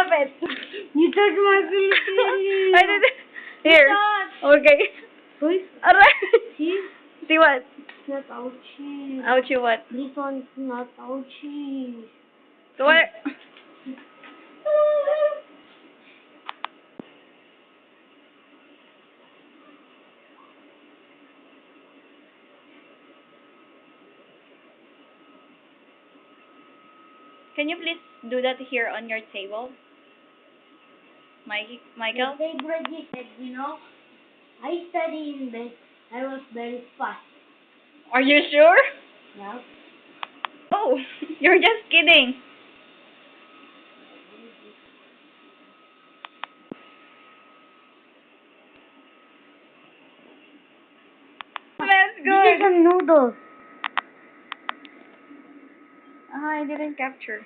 Stop it. You touched my Philippines. I did it. Here. Okay. Uy, Aray. see? See what? It's not ouchie. Ouchie what? This one's not ouchie. So what? Can you please do that here on your table? Michael? My favorite is that, I study in bed. I was very fast. Are you sure? Yeah. Oh, you're just kidding. Let's go. This is some noodles. I didn't capture.